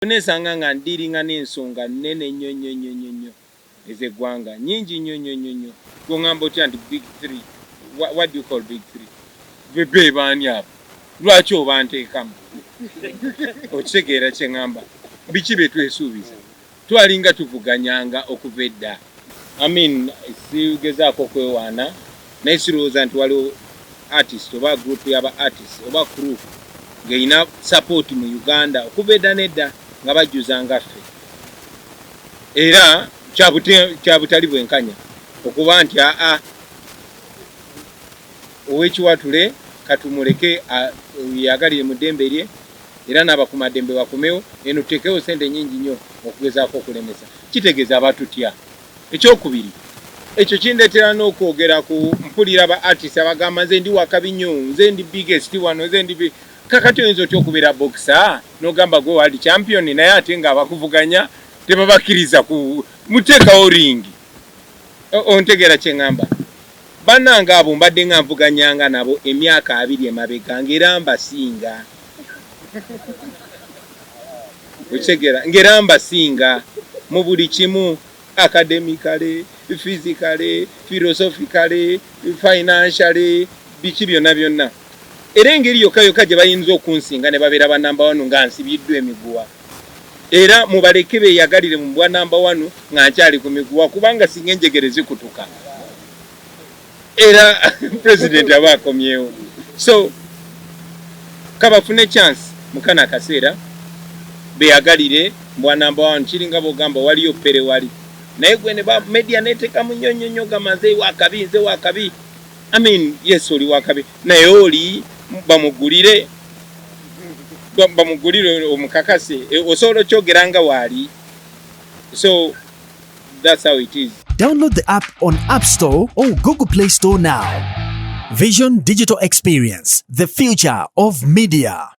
Nesanga nga ndiringa n'ensonga nnene nnyo ez'eggwanga nnyingi nnyo gongamba otya nti big three. What do you call big three? Bebe baani abo lwaki oba nteekamu okitegeera kye ŋŋamba biki bye twesuubiza twalinga tuvuganyanga okuva edda. Sigezaako kwewaana naye sirowooza nti waliwo artist oba group y'aba artist oba crew ng'erina support mu Uganda okuva edda n'edda nga bajjuzanga ffe. Era kyabutali bwenkanya okuba nti ow'ekiwatule katumuleke yagalire mu ddembe lye era n'abakumaddembe bakomewo eno tuteekewo ssente nnyingi nnyo okugezaako okulemesa. Kitegeeza abatutya. Ekyokubiri ekyo kindeetera n'okwogera ku mpulira ba artist abagamba nze ndi wakabi nnyo nze ndi biggest wano nze ndi kakati oyinza otya okubeera boxer n'ogamba gwe world champion naye ate nga abakuvuganya tebabakkiriza ku muteekawo ringi. Ontegeera kye ŋŋamba. Bannange abo mbadde nga nvuganyanga nabo emyaka 2 emabega ng'era mbasinga. Okitegeera ng'era mbasinga mu buli kimu, academically, physically, philosophically, financially, biki byonna. Era engeri yokka gye bayinza okunsinga ne babeera ba namba 1 nga nsibiddwa emiguwa. Era mubaleke beeyagalire mu bwa namba 1 nga nkyali ku miguwa kubanga singa enjegere zikutuka. Era president aba akomyewo. So kabafune chance mukana kaseera beeyagalire mu bwa namba 1 kiringa bogamba waliyo pere wali. Naye gwe ne ba media neteeka mu nnyonnyo gamba nze wakabi. Yes oli wakabi. Naye oli bamugulire omukakase osobola okyogera nga waali. So that's how it is. Download the app on App Store or Google Play Store now. Vision Digital Experience, the future of media.